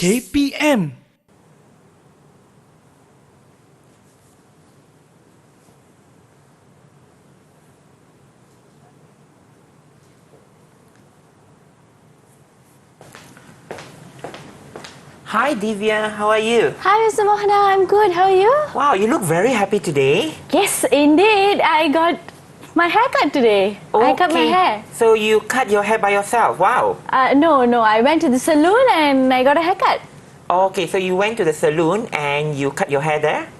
KPM. Hi Divya, how are you? Hi Mr. Mohana, I'm good. How are you? Wow, you look very happy today. Yes, indeed. I got my haircut today. I cut my hair. So you cut your hair by yourself? Wow. No. I went to the salon and I got a haircut. Okay, so you went to the salon and you cut your hair there?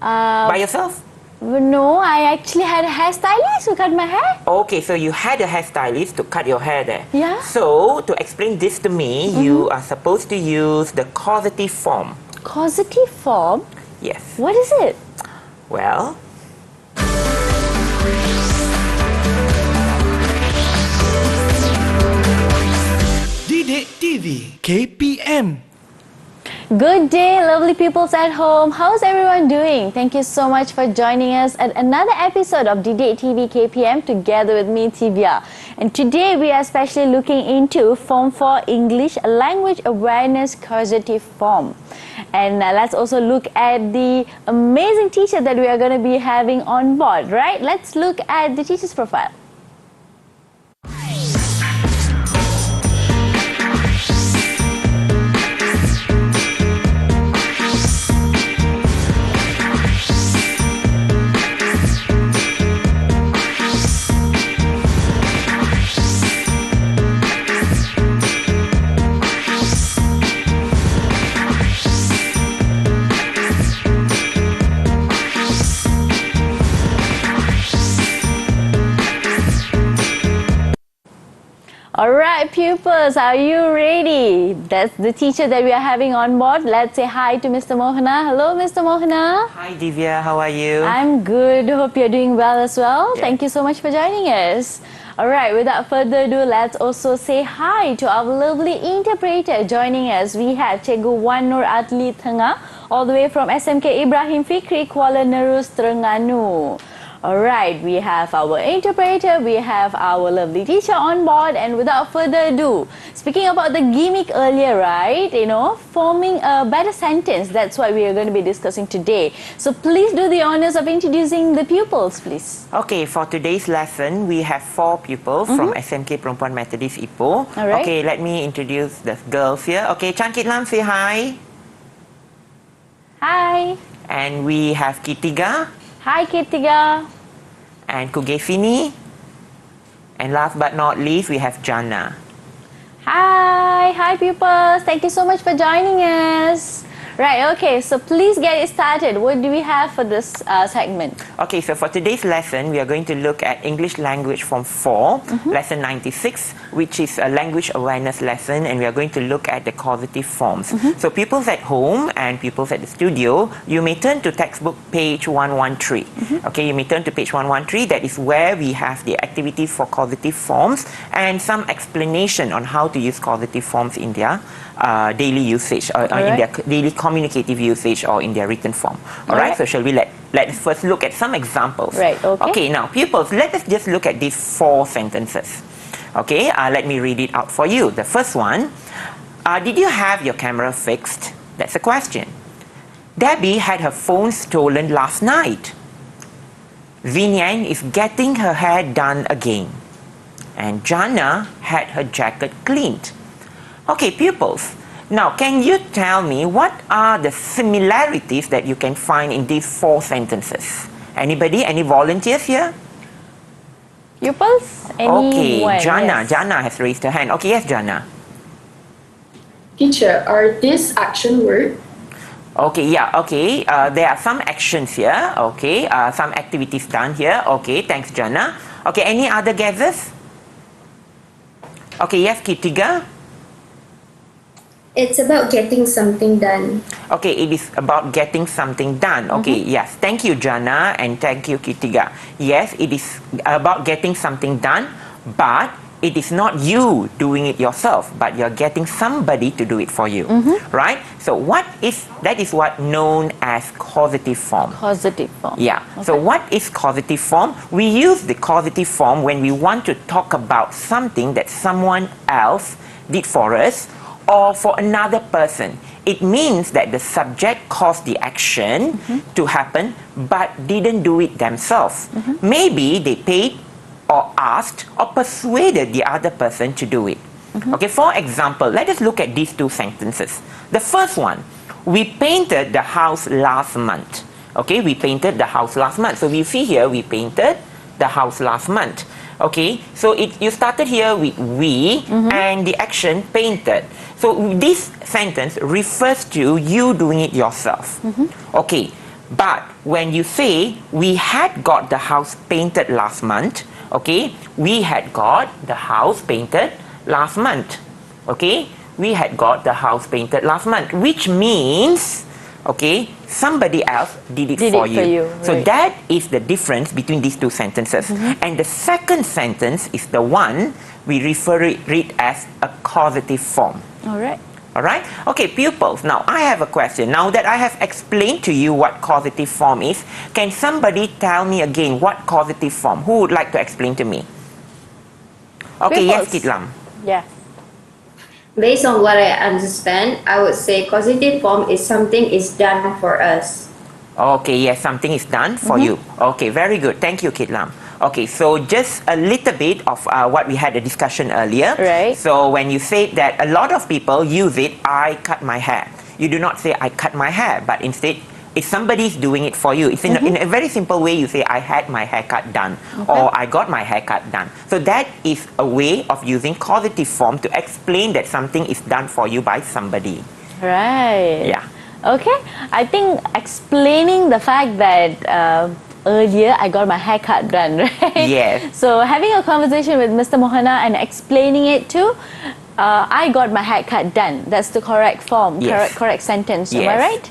By yourself? No, I actually had a hairstylist who cut my hair. Okay, so you had a hairstylist to cut your hair there. Yeah. So, to explain this to me, you are supposed to use the causative form. Causative form? Yes. What is it? Well, Didik TV KPM. Good day, lovely peoples at home. How's everyone doing? Thank you so much for joining us at another episode of Didik TV KPM together with me, Tivia. And today we are especially looking into Form 4 English Language Awareness Causative Form. And let's also look at the amazing teacher that we are going to be having on board, right? Let's look at the teacher's profile. Alright pupils, are you ready? That's the teacher that we are having on board. Let's say hi to Mr. Mohana. Hello Mr. Mohana. hi Divya, how are you? I'm good. Hope you're doing well as well. Yeah. Thank you so much for joining us. Alright, without further ado, let's also say hi to our lovely interpreter joining us. We have Cikgu Wan Nur Adli Tengah, all the way from SMK Ibrahim Fikri, Kuala Nerus, Terengganu. Alright, we have our interpreter, we have our lovely teacher on board, and without further ado, speaking about the gimmick earlier, right? You know, forming a better sentence, that's what we are going to be discussing today. So please do the honors of introducing the pupils, please. Okay, for today's lesson, we have 4 pupils from SMK Perempuan Methodist Ipoh. Alright. Okay, let me introduce the girls here. Okay, Changkit Lam, say hi. Hi. And we have Kitiga Hi, Kitiga. and Kugesini. And last but not least, we have Jana. Hi pupils. Thank you so much for joining us. Right, okay, so please get it started. What do we have for this segment? Okay, so for today's lesson, we are going to look at English Language Form 4, Lesson 96, which is a language awareness lesson, and we are going to look at the causative forms. So pupils at home and pupils at the studio, you may turn to textbook page 113. Okay, you may turn to page 113. That is where we have the activities for causative forms and some explanation on how to use causative forms in their daily usage, or in their daily communicative usage, or in their written form. Alright, so shall we let's first look at some examples. Right, okay. Okay, now pupils, let us just look at these 4 sentences. Okay, let me read it out for you. The first one, did you have your camera fixed? That's a question. Debbie had her phone stolen last night. Vinyan is getting her hair done again. And Jana had her jacket cleaned. Okay, pupils, now can you tell me what are the similarities that you can find in these 4 sentences? Anybody? Any volunteers here? Pupils? Okay, Anyone? Jana. Yes. Jana has raised her hand. Okay, yes, Jana. Teacher, are these action words? Okay, yeah, okay. There are some actions here. Okay, some activities done here. Okay, thanks, Jana. Okay, any other guesses? Okay, yes, Kitiga. It's about getting something done. Okay, it is about getting something done. Okay, yes. Thank you, Jana, and thank you, Kitiga. Yes, it is about getting something done, but it is not you doing it yourself, but you're getting somebody to do it for you. Right? So that is what known as causative form. Causative form. Yeah. Okay. So what is causative form? We use the causative form when we want to talk about something that someone else did for us, or for another person, it means that the subject caused the action to happen but didn't do it themselves. Maybe they paid or asked or persuaded the other person to do it. Okay, for example, let us look at these two sentences. The first one, we painted the house last month. Okay, we painted the house last month. So we see here, we painted the house last month. Okay, so you started here with we and the action painted. So this sentence refers to you doing it yourself. Okay, but when you say we had got the house painted last month, okay, we had got the house painted last month. Okay, we had got the house painted last month, which means, okay, somebody else did it for you. So right. that is the difference between these two sentences. And the second sentence is the one we read as a causative form. All right. All right? Okay, pupils, now I have a question. Now that I have explained to you what causative form is, can somebody tell me again what causative form? Who would like to explain to me? Okay, yes, Pupils. Kitlam. Yeah. Based on what I understand, I would say causative form is something is done for us. Okay, yes, something is done for you. Okay, very good. Thank you, Kitlam. Okay, so just a little bit of what we had a discussion earlier. Right. So when you say that a lot of people use it, I cut my hair. You do not say I cut my hair, but instead, if somebody's doing it for you, it's in a very simple way, you say I had my haircut done or I got my haircut done. So that is a way of using causative form to explain that something is done for you by somebody. Right. Yeah. Okay. I think explaining the fact that earlier I got my haircut done, right? Yes. So having a conversation with Mr. Mohana and explaining it to, I got my haircut done. That's the correct form, Yes. correct sentence. Am I Yes. right?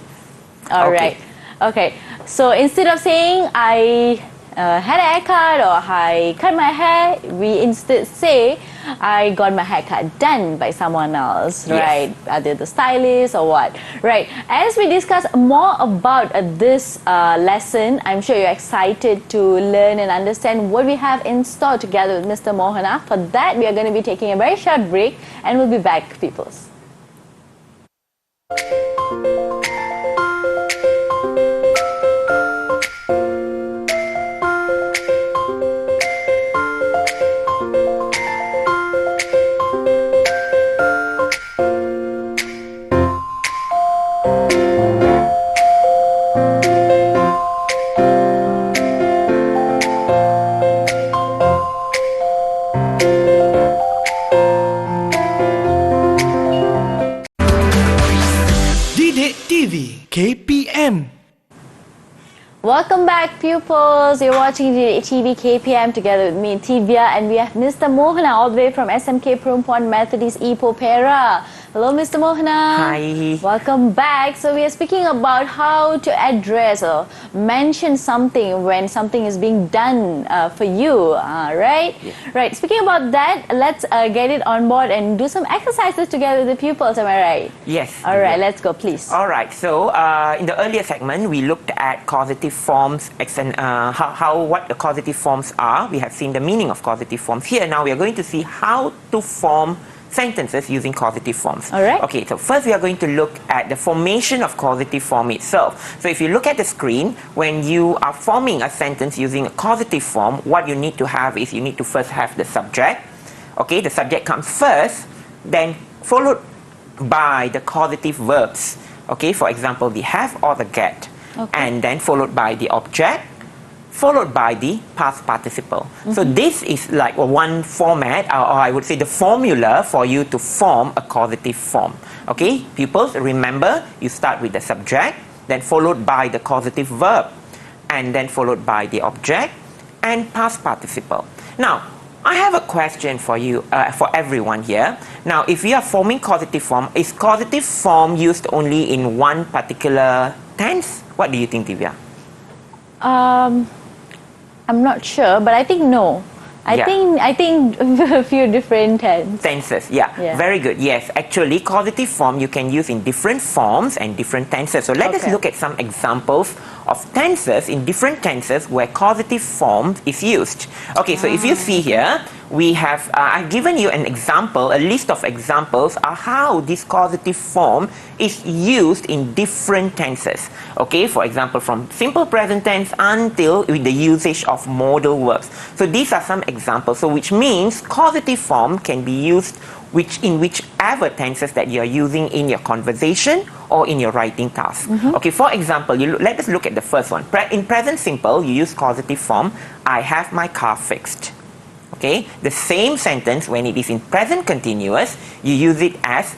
All Okay. right. Okay. So instead of saying I had a haircut or I cut my hair, we instead say I got my haircut done by someone else, Yes. right? Either the stylist or what, right? As we discuss more about this lesson, I'm sure you're excited to learn and understand what we have in store together with Mr. Mohana. For that, we are going to be taking a very short break and we'll be back, peoples. Didik TV KPM. Welcome back, pupils. You're watching TV KPM together with me, Tivia, and we have Mr. Mohana all the way from SMK Perempuan Methodist Ipoh Perak. Hello, Mr. Mohana. Hi. Welcome back. So we are speaking about how to address or mention something when something is being done for you, right? Yes. Right. Speaking about that, let's get it on board and do some exercises together with the pupils. Am I right? Yes. All right. Let's go, please. All right. So in the earlier segment, we looked at causative forms, what the causative forms are. We have seen the meaning of causative forms. Here now we are going to see how to form sentences using causative forms. All right. Okay. So first we are going to look at the formation of causative form itself. So if you look at the screen, when you are forming a sentence using a causative form, what you need to have is you need to first have the subject. Okay. The subject comes first, then followed by the causative verbs. Okay, for example, the have or the get, and then followed by the object, followed by the past participle. So this is like one format, or I would say the formula for you to form a causative form. Okay, pupils, remember, you start with the subject, then followed by the causative verb, and then followed by the object and past participle. Now, I have a question for you, for everyone here. Now, if we are forming causative form, is causative form used only in one particular tense? What do you think, Divya? I'm not sure, but I think no. I think a few different tenses. Tenses, yeah. Very good. Yes, actually, causative form you can use in different forms and different tenses. So let us Okay. look at some examples of tenses in different tenses where causative form is used. Okay, so if you see here, we have, I've given you an example, a list of examples of how this causative form is used in different tenses. Okay, for example, from simple present tense until with the usage of modal verbs. So these are some examples. So which means causative form can be used in whichever tenses that you are using in your conversation or in your writing task. Okay, for example, let us look at the first one. In present simple, you use causative form, I have my car fixed. Okay, the same sentence when it is in present continuous, you use it as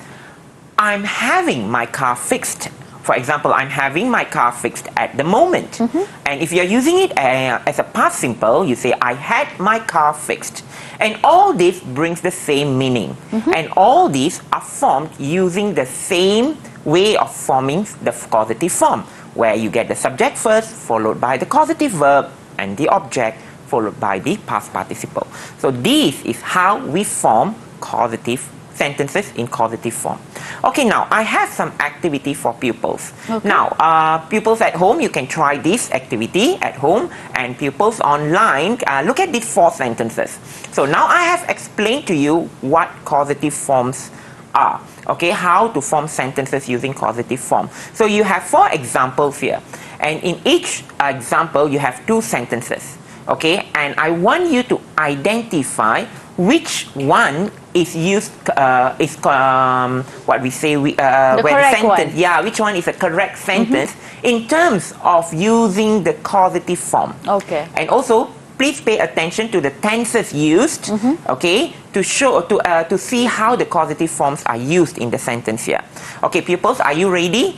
I'm having my car fixed. For example, I'm having my car fixed at the moment. And if you're using it as a past simple, you say I had my car fixed. And all this brings the same meaning. And all these are formed using the same way of forming the causative form, where you get the subject first, followed by the causative verb, and the object, followed by the past participle. So this is how we form causative sentences in causative form. Okay, now I have some activity for pupils. Okay. Now, pupils at home, you can try this activity at home, and pupils online, look at these 4 sentences. So now I have explained to you what causative forms are. Okay, how to form sentences using causative form. So you have 4 examples here, and in each example you have 2 sentences. Okay, and I want you to identify which one is used, what we say, where the sentence, which one is a correct sentence in terms of using the causative form. Okay. And also, please pay attention to the tenses used, okay, to show, to see how the causative forms are used in the sentence here. Okay, pupils, are you ready?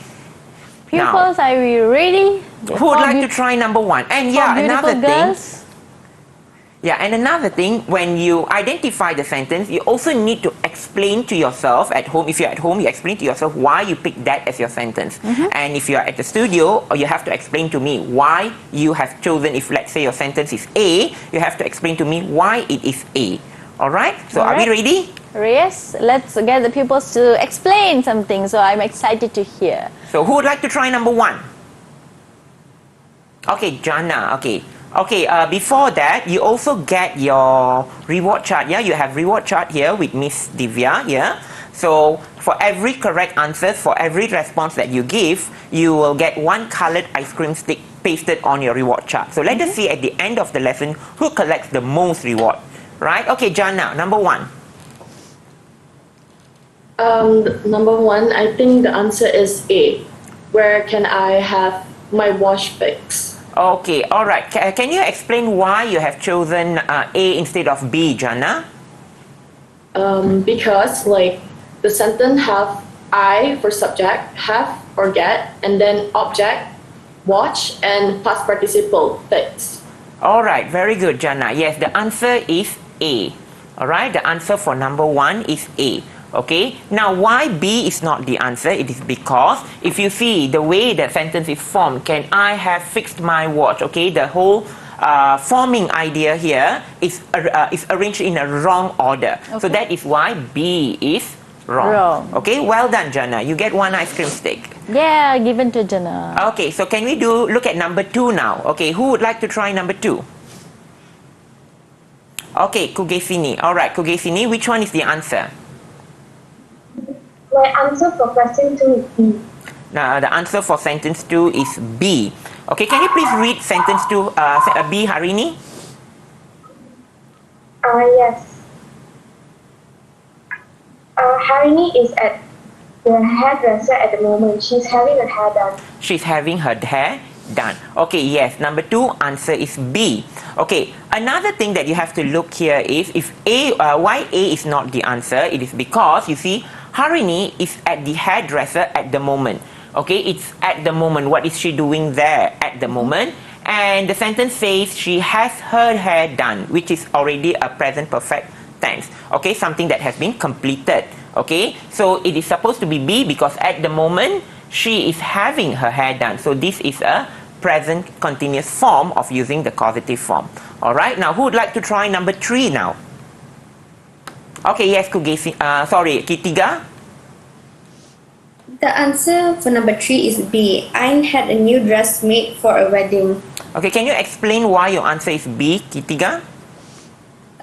Pupils, are you ready? Who would like to try number 1? And another thing. And another thing, when you identify the sentence, you also need to explain to yourself at home. If you're at home, you explain to yourself why you picked that as your sentence. And if you're at the studio, you have to explain to me why you have chosen, if let's say your sentence is A, you have to explain to me why it is A. Alright? So are we ready? Yes, let's get the pupils to explain something. So I'm excited to hear. So who would like to try number 1? Okay, Jana, okay. Okay, before that, you also get your reward chart. Yeah, you have reward chart here with Miss Divya. Yeah, so for every correct answer, for every response that you give, you will get 1 colored ice cream stick pasted on your reward chart. So let us see at the end of the lesson who collects the most reward. Right? Okay, Jana, number 1. Number 1, I think the answer is A. Where can I have my watch fixed? Okay, alright. Can you explain why you have chosen A instead of B, Jana? Because the sentence have I for subject, have or get, and then object, watch, and past participle fixed. Alright, very good, Jana. Yes, the answer is A. Alright, the answer for number 1 is A. Okay, now why B is not the answer? It is because if you see the way the sentence is formed, can I have fixed my watch? Okay, the whole forming idea here is arranged in a wrong order. Okay. So that is why B is wrong. Okay, well done, Jana. You get 1 ice cream stick. Yeah, given to Jana. Okay, so can we look at number 2 now? Okay, who would like to try number 2? Okay, Kugesini. Alright, Kugesini, which one is the answer? My answer for question 2 is B. Now, the answer for sentence 2 is B. Okay, can you please read sentence 2, B, Harini? Yes. Harini is at the hairdresser at the moment. She's having her hair done. She's having her hair done. Okay, yes. Number 2 answer is B. Okay, another thing that you have to look here is if why A is not the answer. It is because you see Harini is at the hairdresser at the moment. Okay, it's at the moment. What is she doing there at the moment? And the sentence says she has her hair done, which is already a present perfect tense. Okay, something that has been completed. Okay, so it is supposed to be B because at the moment she is having her hair done. So this is a present continuous form of using the causative form. Alright, now who would like to try number 3 now? Okay, yes, Kugesi, sorry, Kitiga? The answer for number 3 is B. Ain had a new dress made for a wedding. Okay, can you explain why your answer is B, Kitiga?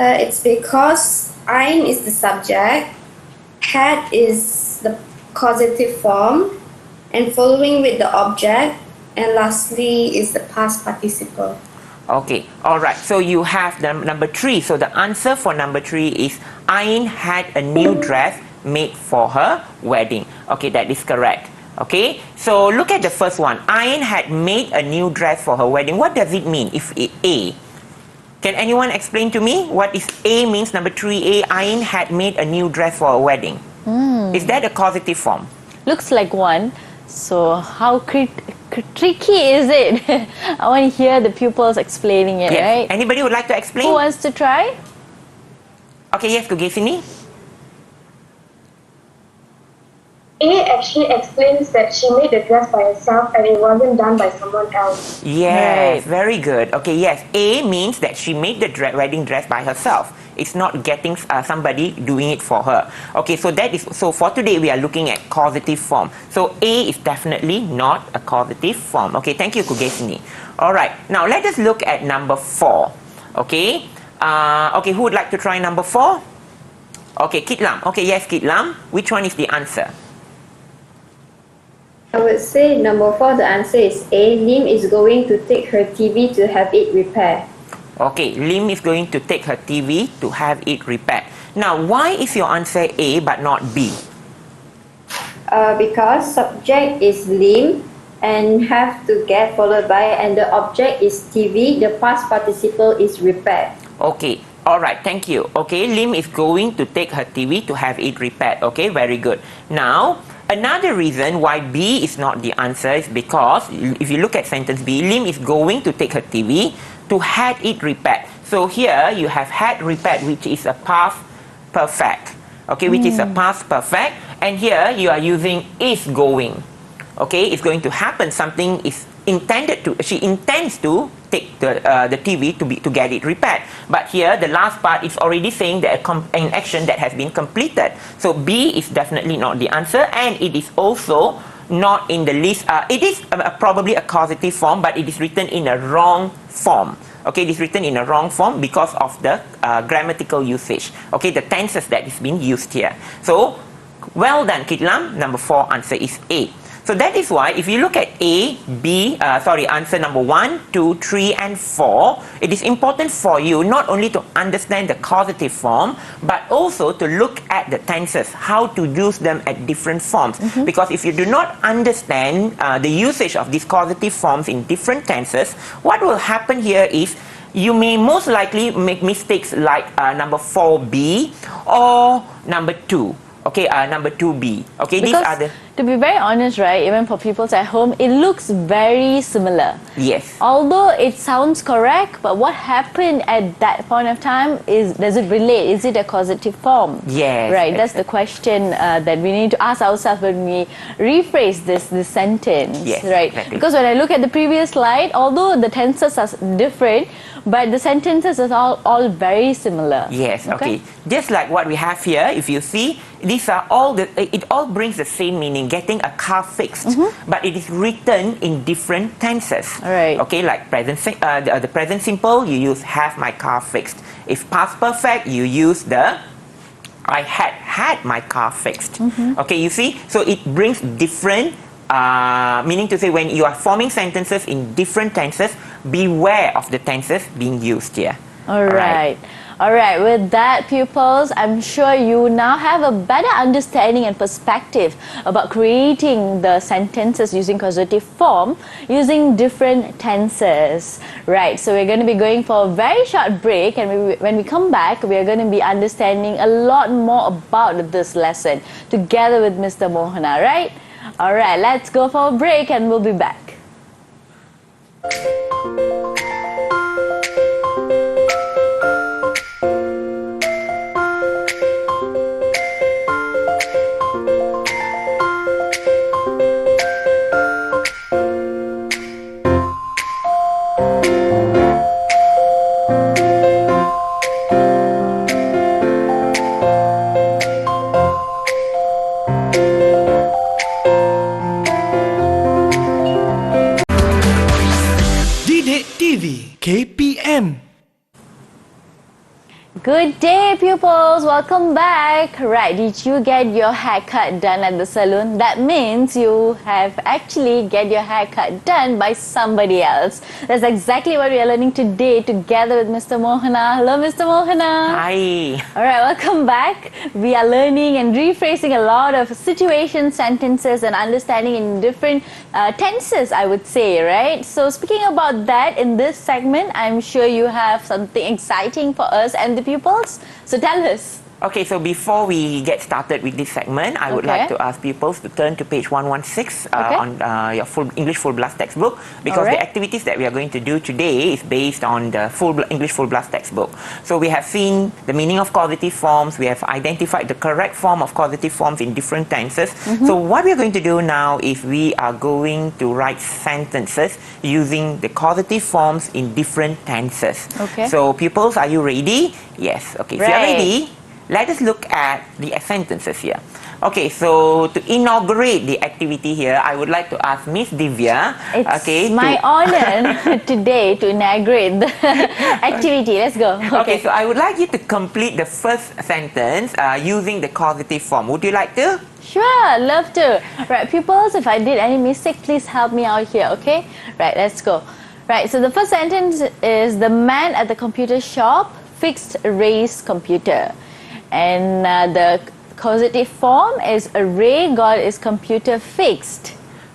It's because Ain is the subject, had is the causative form, and following with the object, and lastly is the past participle. Okay, all right. So you have the number 3. So the answer for number 3 is Ain had a new dress made for her wedding. Okay, that is correct. Okay, so look at the first one. Ain had made a new dress for her wedding. What does it mean if A? Can anyone explain to me what is A means? Number 3A, Ain had made a new dress for her wedding. Is that a causative form? Looks like one. So how tricky is it? I want to hear the pupils explaining it, Yes. right? Anybody would like to explain? Who wants to try? Okay, yes, Kugesini. A actually explains that she made the dress by herself and it wasn't done by someone else. Yes, Right. very good. Okay, yes. A means that she made the wedding dress by herself. It's not getting somebody doing it for her. Okay, so that is so. For today, we are looking at causative form. So A is definitely not a causative form. Okay, thank you, Kugesini. All right. Now let us look at number 4. Okay. Okay, who would like to try number 4? Okay, Kitlam. Okay, yes, Kitlam. Which one is the answer? I would say number 4, the answer is A. Lim is going to take her TV to have it repaired. Okay, Lim is going to take her TV to have it repaired. Now, why is your answer A but not B? Because subject is Lim and have to get followed by, and the object is TV, the past participle is repaired. Okay, all right, thank you. Okay, Lim is going to take her TV to have it repaired. Okay, very good. Now, another reason why B is not the answer is because if you look at sentence B, Lim is going to take her TV to had it repaired. So here you have had repaired, which is a past perfect. Okay, which is a past perfect, and here you are using is going. Okay, it's going to happen. Something is intended to. She intends to take the TV to get it repaired. But here the last part is already saying that an action that has been completed. So B is definitely not the answer, and it is also not in the list. It is probably a causative form, but it is written in a wrong form. Okay, it is written in a wrong form because of the grammatical usage. Okay, the tenses that is being used here. So, well done, Kitlam. Number 4 answer is A. So that is why if you look at answer number 1, 2, 3 and 4, it is important for you not only to understand the causative form, but also to look at the tenses, how to use them at different forms. Because if you do not understand the usage of these causative forms in different tenses, what will happen here is you may most likely make mistakes like number 4B or number 2. Okay, number 2B. Okay, Because, these are the... to be very honest, right, even for people at home, it looks very similar. Yes. Although it sounds correct, but what happened at that point of time does it relate? Is it a causative form? Yes. Right, that's the question that we need to ask ourselves when we rephrase this sentence. Yes, right? exactly. Because when I look at the previous slide, although the tenses are different, but the sentences are all very similar. Yes, okay. Just like what we have here, if you see, these are all it all brings the same meaning, getting a car fixed, but it is written in different tenses. Right. Okay, like the present simple, you use have my car fixed. If past perfect, you use the I had my car fixed. Okay, you see, so it brings different meaning to say when you are forming sentences in different tenses, beware of the tenses being used here. All right. All right, with that, pupils, I'm sure you now have a better understanding and perspective about creating the sentences using causative form using different tenses. Right, so we're going to be going for a very short break, and when we come back, we are going to be understanding a lot more about this lesson together with Mr. Mohana, right? All right, let's go for a break and we'll be back. Good day, pupils. Welcome back. Right, did you get your haircut done at the salon? That means you have actually get your haircut done by somebody else. That's exactly what we are learning today together with Mr. Mohana. Hello, Mr. Mohana. Hi. All right, welcome back. We are learning and rephrasing a lot of situation, sentences, and understanding in different tenses, I would say, right? So, speaking about that, in this segment, I'm sure you have something exciting for us and the pupils. So, tell us. Okay, so before we get started with this segment, I would like to ask pupils to turn to page 116 on your English Full Blast textbook, because the activities that we are going to do today is based on the English Full Blast textbook. So we have seen the meaning of causative forms, we have identified the correct form of causative forms in different tenses. So what we are going to do now is we are going to write sentences using the causative forms in different tenses. Okay. So pupils, are you ready? Yes. Okay, if you are ready, let us look at the sentences here. Okay, so to inaugurate the activity here, I would like to ask Miss Divya. It's my honor today to inaugurate the activity. Let's go. Okay, so I would like you to complete the first sentence using the causative form. Would you like to? Sure, love to. Right, pupils, if I did any mistake, please help me out here, okay? Right, let's go. Right, so the first sentence is the man at the computer shop fixed Ray's computer. And the causative form is Ray got his computer fixed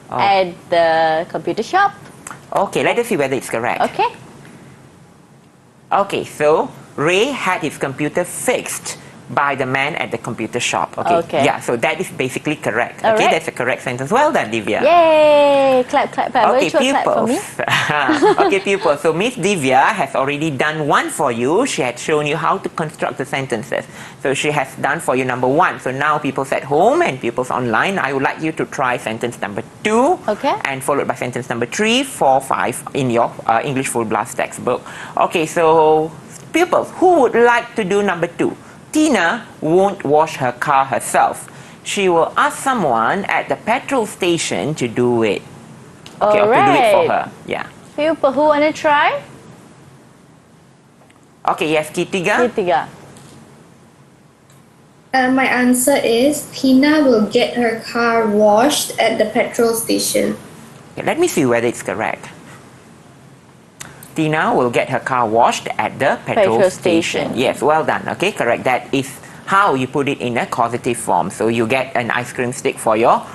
at the computer shop. Okay, let us see whether it's correct. Okay. Okay, so Ray had his computer fixed by the man at the computer shop. Okay. Yeah, so that is basically correct. All okay, right. that's a correct sentence. Well done, Divya. Yay! Clap, clap, clap. Okay, Virtual clap for me. pupils. Okay, pupils. So Miss Divya has already done one for you. She had shown you how to construct the sentences. So she has done for you number 1. So now pupils at home and pupils online, I would like you to try sentence number 2. Okay. And followed by sentence number 3, 4, 5 in your English Full Blast textbook. Okay, so pupils, who would like to do number 2? Tina won't wash her car herself. She will ask someone at the petrol station to do it. Okay, or to do it for her. Yeah. Pupil, who want to try? Okay, yes, ketiga. Ketiga. My answer is Tina will get her car washed at the petrol station. Okay, let me see whether it's correct. Tina will get her car washed at the petrol station. Yes, well done. Okay, correct. That is how you put it in a causative form. So you get an ice cream stick for your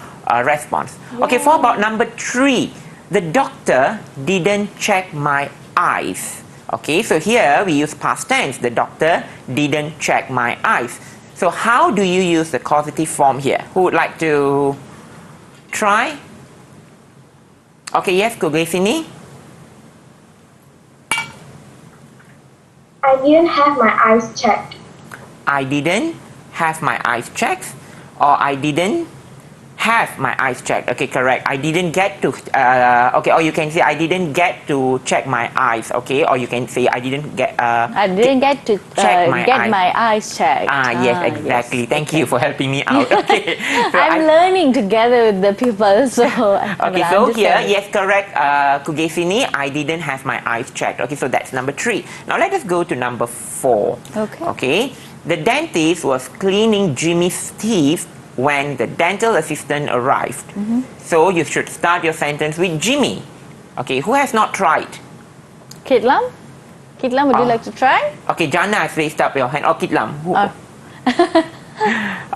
response. Yay. Okay, for about number 3, the doctor didn't check my eyes. Okay, so here we use past tense. The doctor didn't check my eyes. So how do you use the causative form here? Who would like to try? Okay, yes, Kugai sini. I didn't have my eyes checked. I didn't have my eyes checked, or I didn't have my eyes checked. Okay, correct. I didn't get to, okay, or you can say I didn't get to check my eyes, okay, or you can say I didn't get, I didn't get to check my eyes checked. Yes, exactly. Yes. Thank you for helping me out. Okay. So I'm learning together with the people, so okay, so here, yes, correct, Kugesini, I didn't have my eyes checked. Okay, so that's number 3. Now let us go to number 4. Okay. Okay. The dentist was cleaning Jimmy's teeth when the dental assistant arrived. So you should start your sentence with Jimmy. Okay, who has not tried? Kitlam? Kitlam, would you like to try? Okay, Jana has raised up your hand. Oh, Kitlam. Who?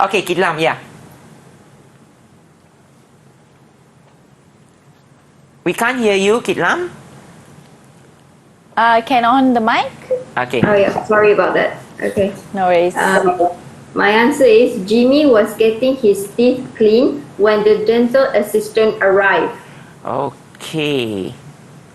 Okay, Kitlam, yeah. We can't hear you, Kitlam. Can on the mic? Okay. Oh yeah, sorry about that. Okay. No worries. My answer is Jimmy was getting his teeth cleaned when the dental assistant arrived. Okay.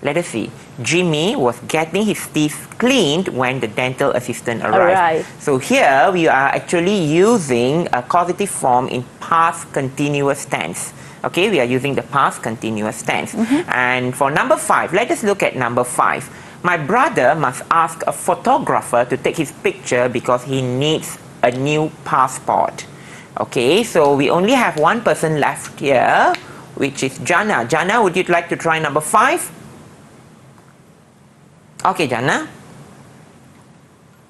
Let us see. Jimmy was getting his teeth cleaned when the dental assistant arrived. So here we are actually using a causative form in past continuous tense. Okay, we are using the past continuous tense. And for number 5, let us look at number 5. My brother must ask a photographer to take his picture because he needs a new passport. Okay, so we only have one person left here, which is Jana. Jana, would you like to try number 5? Okay, Jana.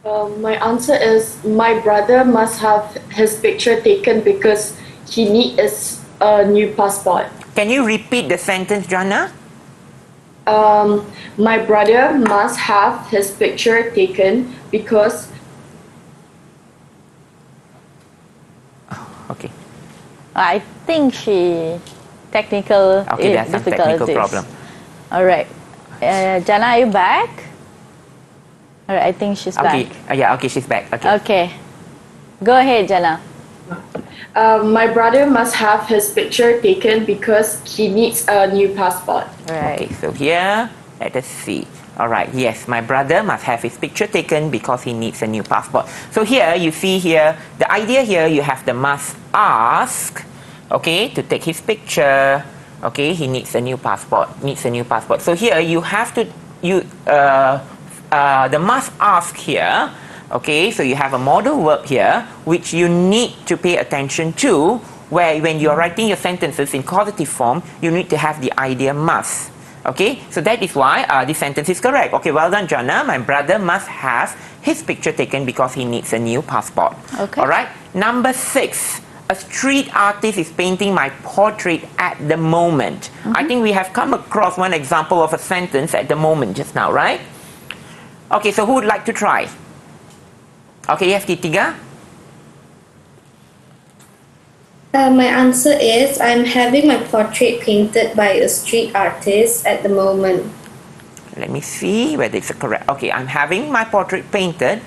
My answer is my brother must have his picture taken because he needs a new passport. Can you repeat the sentence, Jana? My brother must have his picture taken because Okay. I think she technical Okay, there's some technical problem. All right. Jana, are you back? All right, I think she's Okay. back. Yeah, okay, she's back. Okay. Okay. Go ahead, Jana. my brother must have his picture taken because he needs a new passport. Right. Okay, so here, let us see. All right, yes, my brother must have his picture taken because he needs a new passport. So here, you see here, the idea here, you have the must ask, okay, to take his picture. Okay, he needs a new passport, So here, you have to, the must ask here, okay, so you have a modal verb here, which you need to pay attention to, where when you're writing your sentences in causative form, you need to have the idea must. Okay, so that is why this sentence is correct. Okay, well done, Jana. My brother must have his picture taken because he needs a new passport. Okay. All right. Number 6. A street artist is painting my portrait at the moment. I think we have come across one example of a sentence at the moment just now, right? Okay, so who would like to try? Okay, yes, Kitiga. My answer is I'm having my portrait painted by a street artist at the moment. Let me see whether it's correct. Okay, I'm having my portrait painted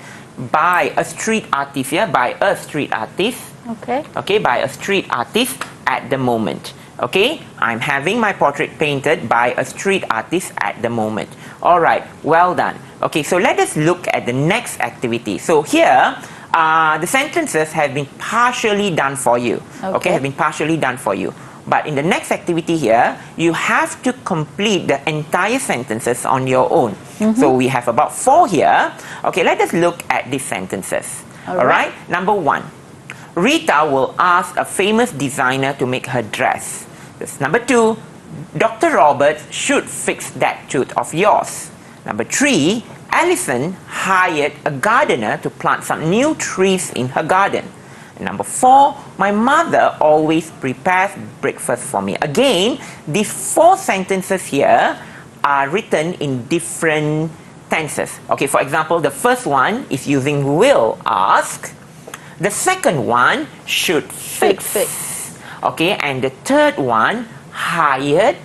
by a street artist here, by a street artist. Okay. Okay, by a street artist at the moment. Okay, I'm having my portrait painted by a street artist at the moment. All right, well done. Okay, so let us look at the next activity. So here, the sentences have been partially done for you. Okay, have been partially done for you. But in the next activity here, you have to complete the entire sentences on your own. So we have about 4 here. Okay, let us look at these sentences. All right. Number 1. Rita will ask a famous designer to make her dress. That's number 2. Dr. Roberts should fix that tooth of yours. Number 3. Alison hired a gardener to plant some new trees in her garden. And number 4, my mother always prepares breakfast for me. Again, these 4 sentences here are written in different tenses. Okay, for example, the first one is using will ask. The second one, should fix. Okay, and the third one, hired,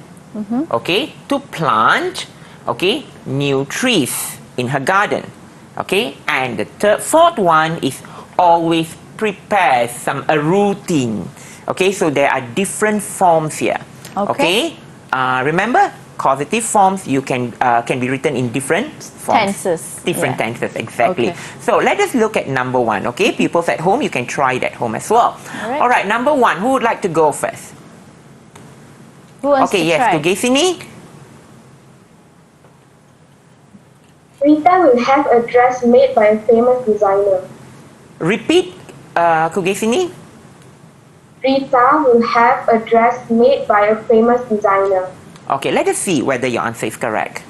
okay, to plant, okay, new trees in her garden. Okay, and the fourth one is always prepare a routine. Okay, so there are different forms here. Okay, remember, causative forms you can be written in different forms. Different tenses, exactly. Okay. So let us look at number 1. Okay, pupils at home, you can try it at home as well. All right, number 1, who would like to go first? Who wants Okay, to yes, try? Tugesini. Rita will have a dress made by a famous designer. Repeat, Kugesini. Rita will have a dress made by a famous designer. Okay, let us see whether your answer is correct.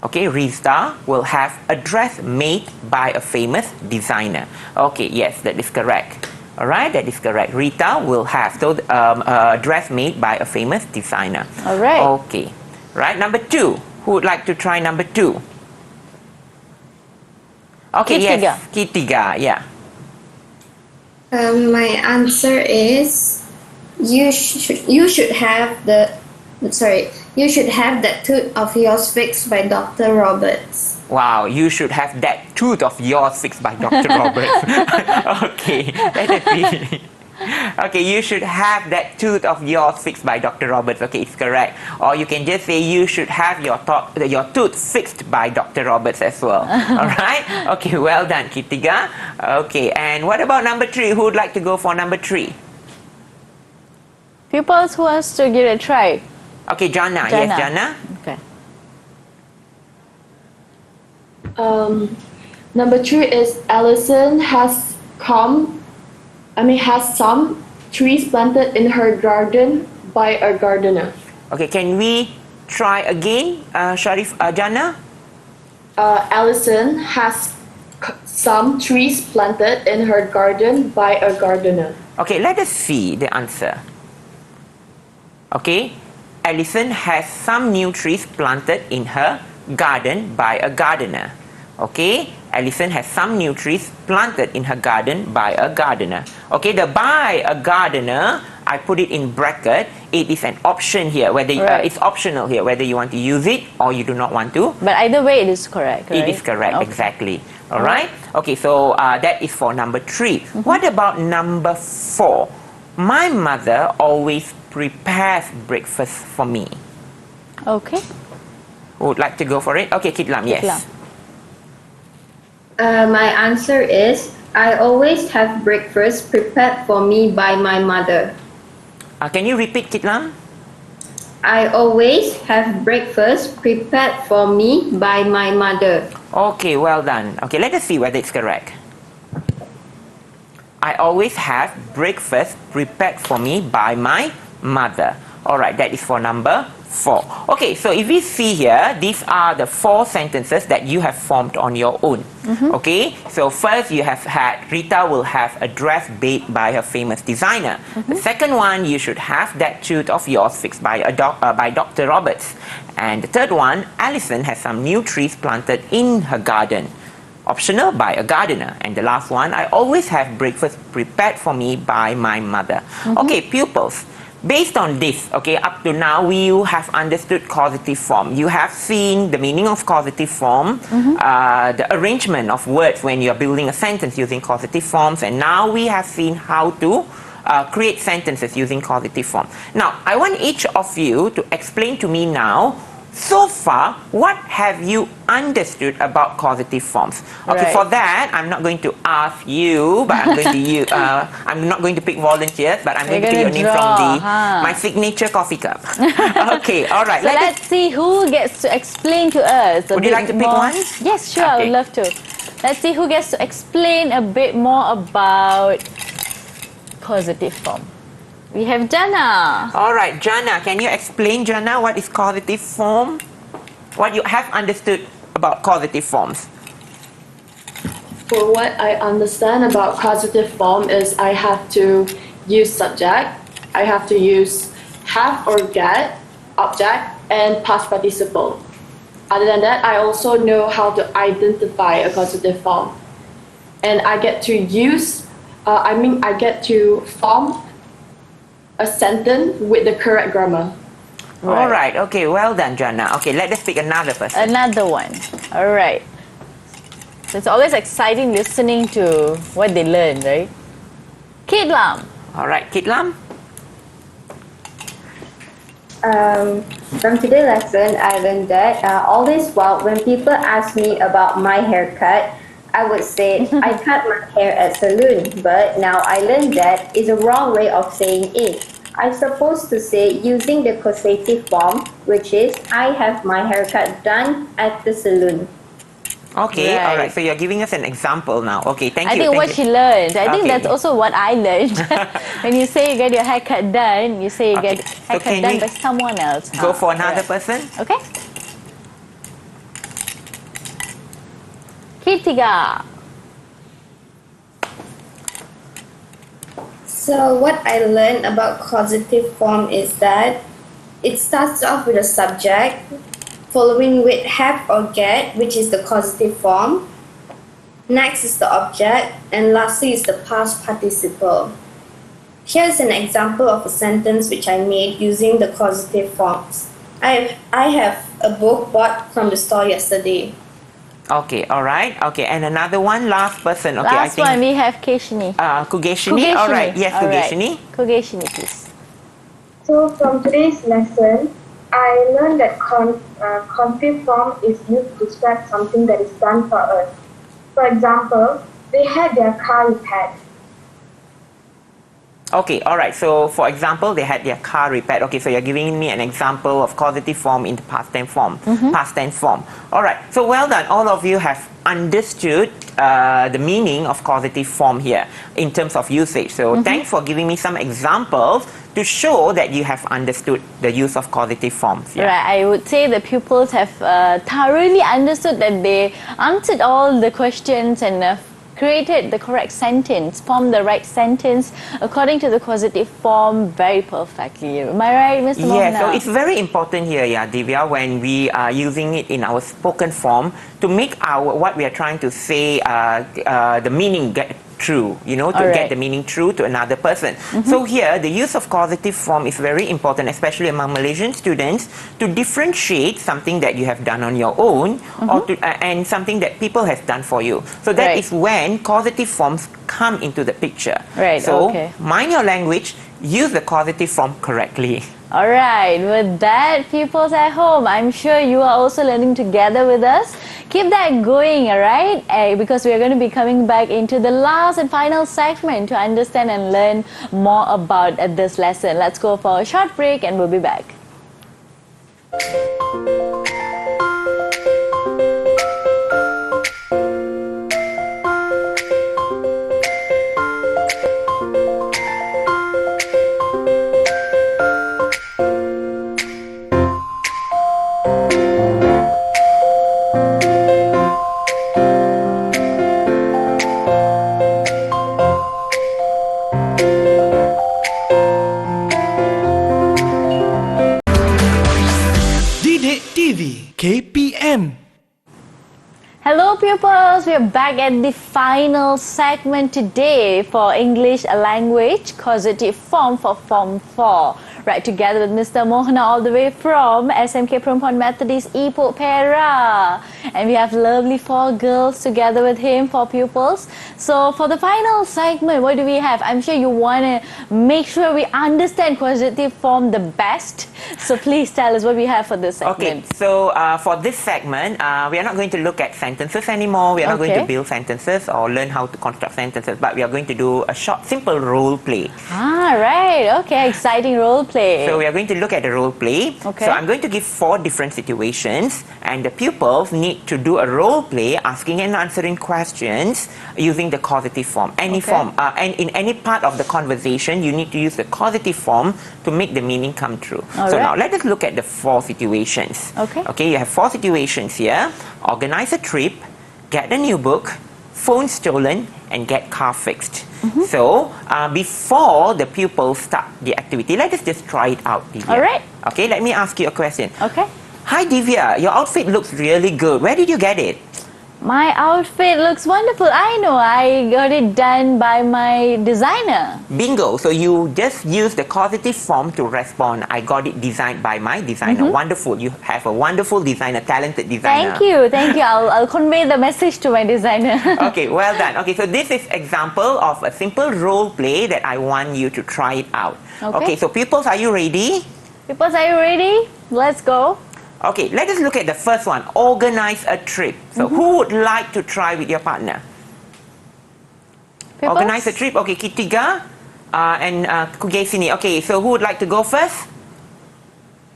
Okay, Rita will have a dress made by a famous designer. Okay, yes, that is correct. All right, that is correct. Rita will have a dress made by a famous designer. All right. Okay, right. Number 2. Who would like to try number 2? Okay, Kitiga. yes, Kitiga, yeah. My answer is you should have that tooth of yours fixed by Dr. Roberts. Wow, you should have that tooth of yours fixed by Dr. Roberts. Okay, let us see. Okay, you should have that tooth of yours fixed by Dr. Roberts. Okay, it's correct. Or you can just say you should have your tooth fixed by Dr. Roberts as well. All right? Okay, well done, Kitiga. Okay, and what about number 3? Who would like to go for number 3? Pupils who wants to give it a try? Okay, Jana. Yes, Jana. Okay. Number 3 is Alison has some trees planted in her garden by a gardener. Okay, can we try again, Jana? Alison has some trees planted in her garden by a gardener. Okay, let us see the answer. Okay, Alison has some new trees planted in her garden by a gardener. Okay, Alison has some new trees planted in her garden by a gardener. Okay, the by a gardener, I put it in bracket. It is an option here, whether it's optional here, whether you want to use it or you do not want to. But either way, it is correct, right? It is correct, Okay. exactly. All right. Okay, so that is for number 3. What about number 4? My mother always prepares breakfast for me. Okay. Who would like to go for it? Okay, Kit Lam, yes. Lam. My answer is I always have breakfast prepared for me by my mother. Can you repeat, Kit Lam? I always have breakfast prepared for me by my mother. Okay, well done. Okay, let us see whether it's correct. I always have breakfast prepared for me by my mother. Alright, that is for number 4. Okay, so if we see here, these are the 4 sentences that you have formed on your own. Okay, so first you have had Rita will have a dress baked by her famous designer. The second one, you should have that tooth of yours fixed by by Dr. Roberts. And the third one, Alison has some new trees planted in her garden. Optional, by a gardener. And the last one, I always have breakfast prepared for me by my mother. Okay, pupils. Based on this, okay, up to now, you have understood causative form. You have seen the meaning of causative form, the arrangement of words when you're building a sentence using causative forms, and now we have seen how to create sentences using causative form. Now, I want each of you to explain to me now, so far, what have you understood about causative forms? Okay, Right. for that, I'm not going to ask you, but I'm going to use, I'm not going to pick volunteers, but I'm going to pick your name from my signature coffee cup. Okay, all right. So let's see who gets to explain to us. Would you like to pick one? Yes, sure. I would Okay. love to. Let's see who gets to explain a bit more about causative form. We have Jana. All right, Jana, can you explain, Jana, what is causative form? What you have understood about causative forms? For what I understand about causative form is I have to use subject, I have to use have or get, object, and past participle. Other than that, I also know how to identify a causative form. And I get to use, I get to form a sentence with the correct grammar. All right, okay, well done, Jana. Okay, let us pick another person. Another one. All right. So it's always exciting listening to what they learn, right? Kit Lam. All right, Kit Lam. From today's lesson, I learned that all this while when people ask me about my haircut, I would say I cut my hair at salon, but now I learned that is a wrong way of saying it. I'm supposed to say using the causative form, which is I have my haircut done at the salon. Okay, Right. all right. So you're giving us an example now. Okay, thank I you. think what she learned. I think Okay. that's also what I learned. When you say you get your haircut done, you say you Okay. get So haircut can done we by someone else. Go for another Right. person. Okay. Kitiga. So what I learned about causative form is that it starts off with a subject, following with have or get, which is the causative form. Next is the object, and lastly is the past participle. Here's an example of a sentence which I made using the causative forms. I have a book bought from the store yesterday. Okay, all right. Okay, and another one, last person. Okay, Last I think. one, we have Keshini. Kugeshini. All right. Yes, All right. Kugeshini. Kugeshini, please. So from today's lesson, I learned that causative form is used to describe something that is done for us. For example, they had their car repaired. Okay, all right. So, for example, they had their car repaired. Okay, so you're giving me an example of causative form in the past tense form. Past tense form. All right. So, well done. All of you have understood the meaning of causative form here in terms of usage. So, thanks for giving me some examples to show that you have understood the use of causative forms. Yeah. Right, I would say the pupils have thoroughly understood that they answered all the questions and created the correct sentence, formed the right sentence according to the causative form very perfectly. Am I right, Mr. Mohana? Yeah, so it's very important here, Divya, when we are using it in our spoken form to make our what we are trying to say, the meaning get true, to get the meaning true to another person. So here, the use of causative form is very important, especially among Malaysian students, to differentiate something that you have done on your own or and something that people have done for you. So that is when causative forms come into the picture. Right, so okay. mind your language, use the causative form correctly. Alright, with that, pupils at home, I'm sure you are also learning together with us. Keep that going, alright? Because we are going to be coming back into the last and final segment to understand and learn more about this lesson. Let's go for a short break and we'll be back. KPM. Hello pupils, we are back at the final segment today for English language causative form for Form 4. Right, together with Mr. Mohana all the way from SMK Perempuan Methodist Ipoh Perak. And we have lovely 4 girls together with him, 4 pupils. So for the final segment, what do we have? I'm sure you want to make sure we understand causative form the best. So please tell us what we have for this segment. Okay, so for this segment, we are not going to look at sentences anymore. We are not going to build sentences or learn how to construct sentences, but we are going to do a short, simple role play. Ah, right. Okay, exciting role play. So we are going to look at the role play. Okay. So I'm going to give 4 different situations, and the pupils need to do a role play asking and answering questions using the causative form. Any form, and in any part of the conversation, you need to use the causative form to make the meaning come true. Now let us look at the 4 situations. Okay, you have 4 situations here. Organize a trip, get a new book, phone stolen, and get car fixed. So before the pupils start the activity, let us just try it out, Divya. Alright. Okay, let me ask you a question. Okay. Hi Divya, your outfit looks really good. Where did you get it? My outfit looks wonderful. I know, I got it done by my designer. Bingo. So you just use the causative form to respond. I got it designed by my designer. Wonderful. You have a wonderful designer, talented designer. Thank you. Thank you. I'll convey the message to my designer. Okay, well done. Okay, so this is example of a simple role play that I want you to try it out. Okay, so pupils, are you ready? Pupils, are you ready? Let's go. Okay, let us look at the first one. Organize a trip. So who would like to try with your partner? Pupils? Organize a trip. Okay, Kitiga and Kugay Sini. Okay, so who would like to go first?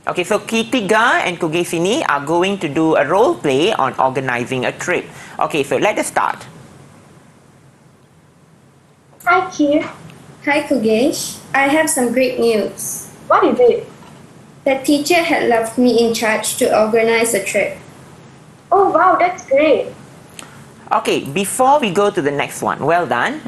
Okay, so Kitiga and Kugay Sini are going to do a role play on organizing a trip. Okay, so let us start. Hi, Kir. Hi Kugesh, I have some great news. What is it? The teacher had left me in charge to organize a trip. Oh, wow, that's great. Okay, before we go to the next one, well done.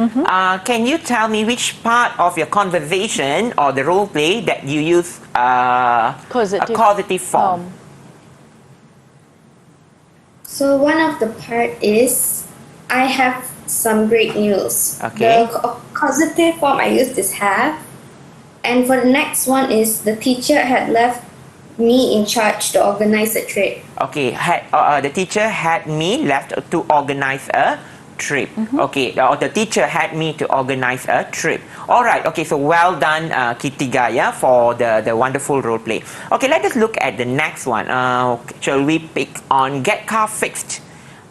Can you tell me which part of your conversation or the role play that you use a causative form? So one of the part is, I have some great news. Okay. The causative form I used is have. And for the next one is, the teacher had left me in charge to organize a trip. Okay, the teacher had me left to organize a trip. Okay, or the teacher had me to organize a trip. All right, okay, so well done, Kitigaya, for the wonderful role play. Okay, let us look at the next one. Shall we pick on get car fixed?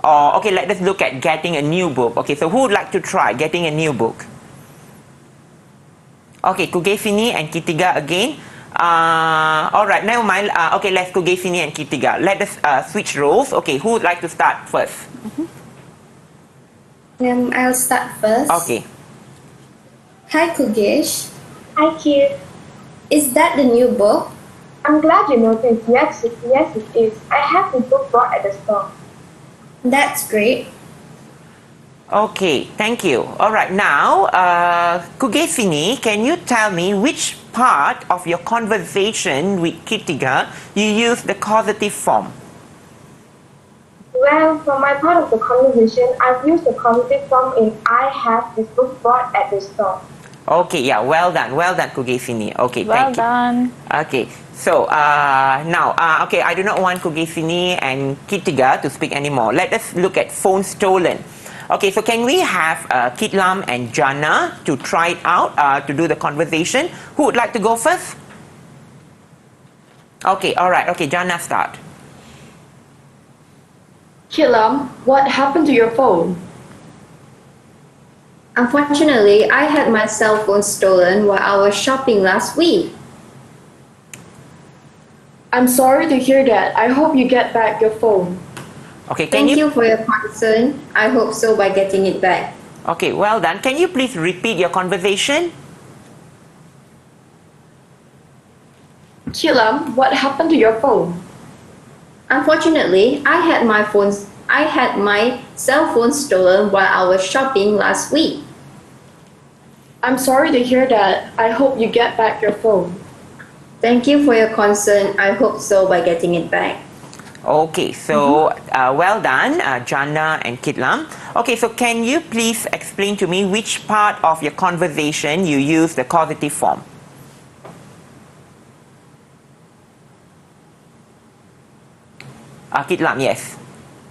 Or, okay, let us look at getting a new book. Okay, so who would like to try getting a new book? Okay, Kugesini and Kitiga again. All right, never mind. Okay, let's Kugesini and Kitiga. Let us switch roles. Okay, who would like to start first? I'll start first. Okay. Hi, Kugesh. Hi, Kid. Is that the new book? I'm glad you noticed. Yes, it is. I have the book bought at the store. That's great. Okay, thank you. All right, now, Kugesini, can you tell me which part of your conversation with Kitiga you use the causative form? Well, for my part of the conversation, I've used the causative form in I have this book bought at the store. Okay, yeah, well done, Kugesini. Okay, Well thank you. done. Okay, so now, okay, I do not want Kugesini and Kitiga to speak anymore. Let us look at phone stolen. Okay, so can we have Kitlam and Jana to try it out, to do the conversation? Who would like to go first? Okay, all right, okay, Jana start. Kilam, what happened to your phone? Unfortunately, I had my cell phone stolen while I was shopping last week. I'm sorry to hear that. I hope you get back your phone. Okay, can Thank you for your concern. I hope so by getting it back. Okay, well done. Can you please repeat your conversation? Kilam, what happened to your phone? Unfortunately, I had my cell phone stolen while I was shopping last week. I'm sorry to hear that. I hope you get back your phone. Thank you for your concern. I hope so by getting it back. Okay, so well done, Jana and Kitlam. Okay, so can you please explain to me which part of your conversation you use the causative form? Kitlam, yes.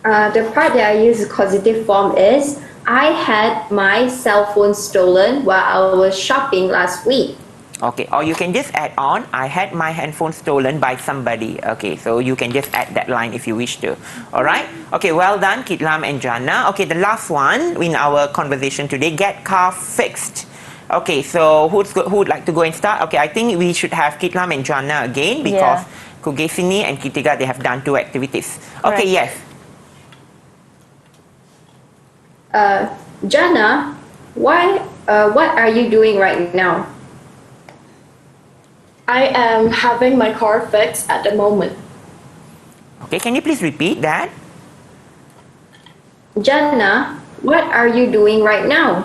The part that I use the causative form is I had my cell phone stolen while I was shopping last week. Okay, or you can just add on, I had my handphone stolen by somebody. Okay, so you can just add that line if you wish to. Alright? Okay, well done, Kitlam and Jana. Okay, the last one in our conversation today, get car fixed. Okay, so who would like to go and start? Okay, I think we should have Kitlam and Jana again because Kugesini and Kitiga, they have done two activities. Okay, yes. Jana, what are you doing right now? I am having my car fixed at the moment. Okay, can you please repeat that? Jana, what are you doing right now?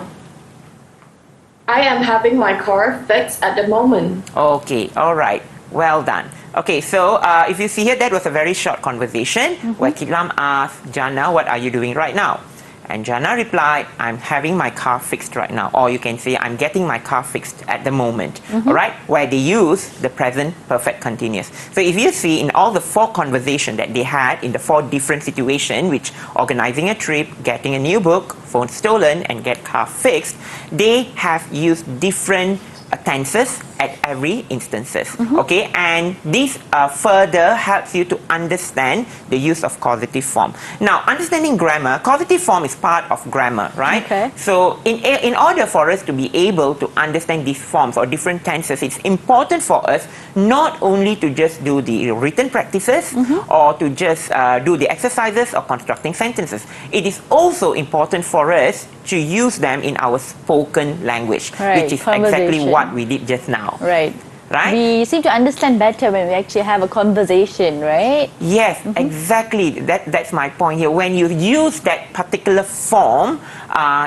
I am having my car fixed at the moment. Okay, all right. Well done. Okay, so if you see here, that was a very short conversation where Kitlam asked Jana, what are you doing right now? And Jana replied, I'm having my car fixed right now. Or you can say, I'm getting my car fixed at the moment. All right? Where they use the present perfect continuous. So if you see in all the four conversations that they had in the four different situations, which organizing a trip, getting a new book, phone stolen, and get car fixed, they have used different tenses at every instances. Okay, and this further helps you to understand the use of causative form. Now, understanding grammar, causative form is part of grammar, right? Okay. So in order for us to be able to understand these forms or different tenses, it's important for us not only to just do the written practices or to just do the exercises or constructing sentences. It is also important for us to use them in our spoken language, Right, which is exactly conversation. what we did just now. Right. Right? We seem to understand better when we actually have a conversation, right? Yes, exactly. That's my point here. When you use that particular form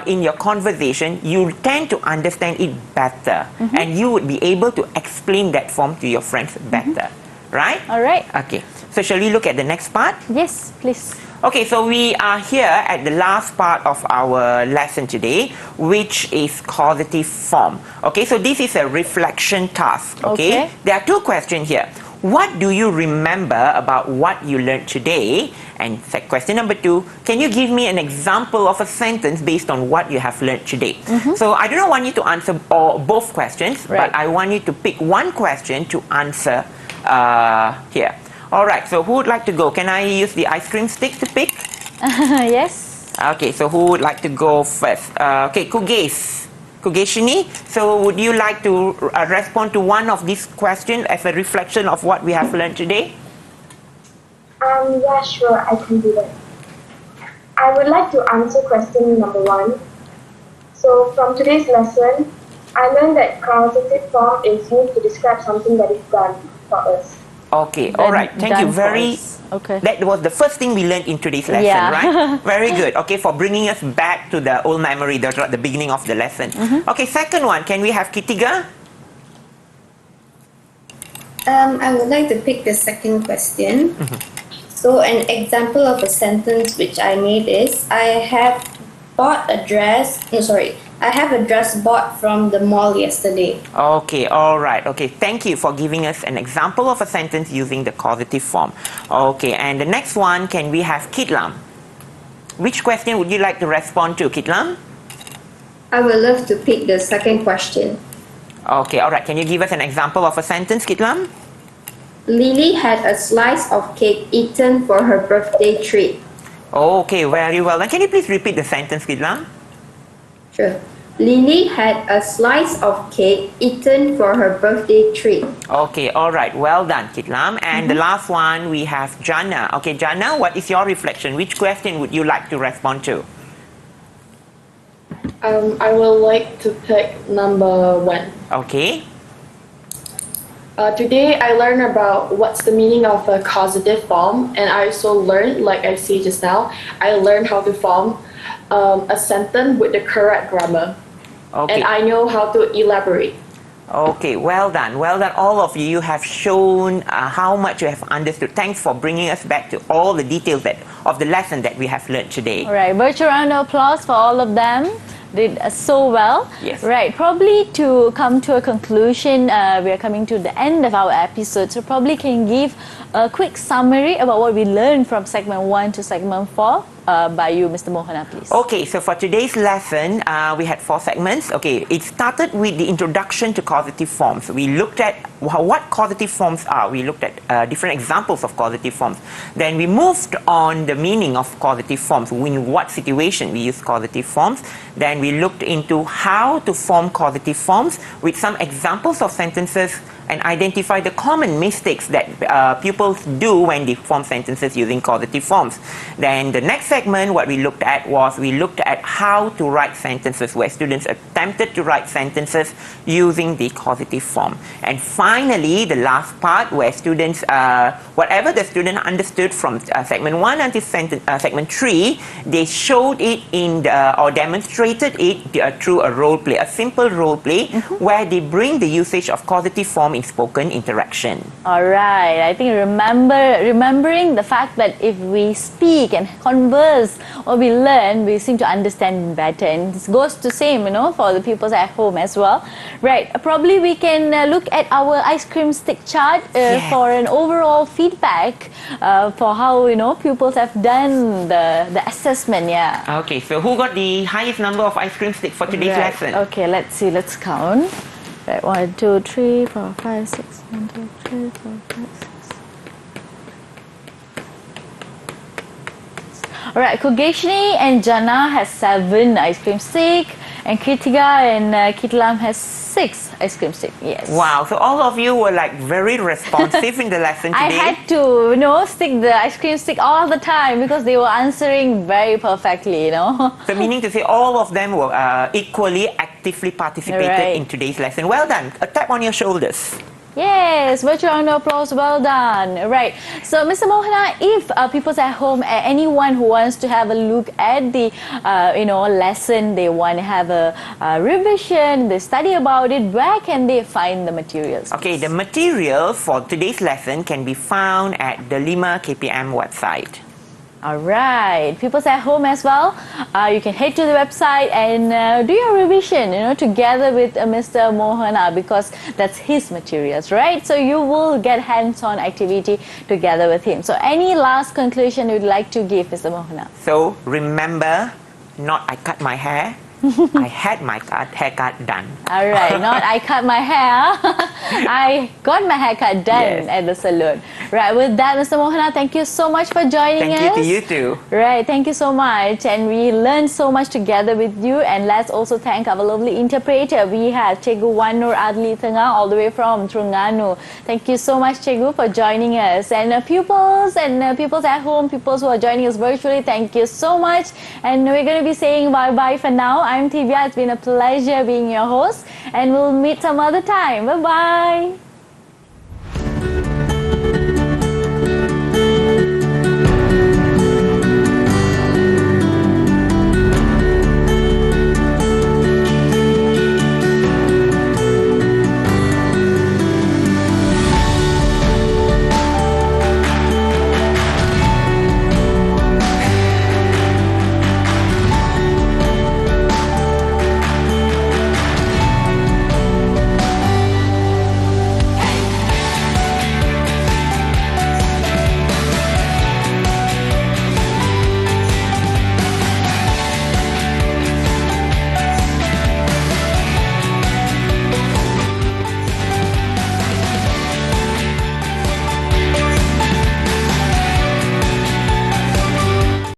in your conversation, you tend to understand it better, and you would be able to explain that form to your friends better. Right? All right. Okay. So shall we look at the next part? Yes, please. Okay, so we are here at the last part of our lesson today, which is causative form. Okay, so this is a reflection task. Okay, there are two questions here. What do you remember about what you learned today? And question number 2, can you give me an example of a sentence based on what you have learned today? So I do not want you to answer both questions, but I want you to pick one question to answer here. All right, so who would like to go? Can I use the ice cream stick to pick? Yes. Okay, so who would like to go first? Okay, Kuges. Kugeshini, so would you like to respond to one of these questions as a reflection of what we have learned today? Yeah, sure, I can do that. I would like to answer question number 1. So from today's lesson, I learned that causative form is used to describe something that is done for us. Okay, all right. Thank you. Okay. That was the first thing we learned in today's lesson, Yeah. right? Very good. Okay, for bringing us back to the old memory, the beginning of the lesson. Okay, second one, can we have Kitiga? I would like to pick the second question. So an example of a sentence which I made is, I have a dress bought from the mall yesterday. Okay, all right. Okay, thank you for giving us an example of a sentence using the causative form. Okay, and the next one, can we have Kitlam? Which question would you like to respond to, Kitlam? I would love to pick the second question. Okay, all right. Can you give us an example of a sentence, Kitlam? Lily had a slice of cake eaten for her birthday treat. Okay, very well. And can you please repeat the sentence, Kitlam? Sure. Lily had a slice of cake eaten for her birthday treat. Okay, all right. Well done, Kitlam. And the last one, we have Jana. Okay, Jana, what is your reflection? Which question would you like to respond to? I would like to pick number 1. Okay. Today I learned about what's the meaning of a causative form, and I also learned, like I said just now, I learned how to form a sentence with the correct grammar. Okay. And I know how to elaborate. Okay, well done. Well done, all of you. You have shown how much you have understood. Thanks for bringing us back to all the details of the lesson that we have learned today. All right, virtual round of applause for all of them. Did so well. Yes. Right, probably to come to a conclusion, we are coming to the end of our episode, so probably can give a quick summary about what we learned from segment 1 to segment 4 by you, Mr. Mohana, please. Okay, so for today's lesson, we had 4 segments. Okay, it started with the introduction to causative forms. We looked at what causative forms are. We looked at different examples of causative forms. Then we moved on the meaning of causative forms, in what situation we use causative forms. Then we looked into how to form causative forms with some examples of sentences and identify the common mistakes that pupils do when they form sentences using causative forms. Then the next segment, what we looked at was how to write sentences, where students attempted to write sentences using the causative form. And finally, the last part, where students, whatever the student understood from segment 1 until segment 3, they showed it or demonstrated it through a role play, a simple role play, where they bring the usage of causative form in spoken interaction. All right, I think remembering the fact that if we speak and converse or we learn, we seem to understand better, and this goes to same, for the pupils at home as well. Right, probably we can look at our ice cream stick chart for an overall feedback for how pupils have done the assessment. Yeah. Okay, so who got the highest number of ice cream sticks for today's lesson? Okay, let's see. Let's count. Right, 1, 2, 3, 4, 5, 6, 1, 2, 3, 4, 5, 6. All right, Kugeshini and Jana has 7 ice cream stick, and Kritiga and Kitlam has 6 ice cream stick. Yes. Wow, so all of you were like very responsive in the lesson today. I had to, stick the ice cream stick all the time because they were answering very perfectly, So meaning to say all of them were equally actively participated in today's lesson. Well done. A tap on your shoulders. Yes, virtual round of applause. Well done. Right. So, Mr. Mohana, if people at home, anyone who wants to have a look at the, lesson, they want to have a revision, they study about it, where can they find the materials? Okay, the material for today's lesson can be found at the 5 KPM website. All right, people at home as well, you can head to the website and do your revision, together with Mr. Mohana, because that's his materials, right? So you will get hands-on activity together with him. So any last conclusion you'd like to give, Mr. Mohana? So remember, not I cut my hair, I had my haircut done. All right, not I cut my hair. I got my haircut done Yes. at the salon. Right, with that, Mr. Mohana, thank you so much for joining Thank us. you to you too. Right, thank you so much. And we learned so much together with you. And let's also thank our lovely interpreter. We have Cikgu Wan Nur Adli Tengah, all the way from Terengganu. Thank you so much, Cikgu, for joining us. And pupils at home, pupils who are joining us virtually, thank you so much. And we're going to be saying bye-bye for now. I'm Tivia. It's been a pleasure being your host. And we'll meet some other time. Bye-bye.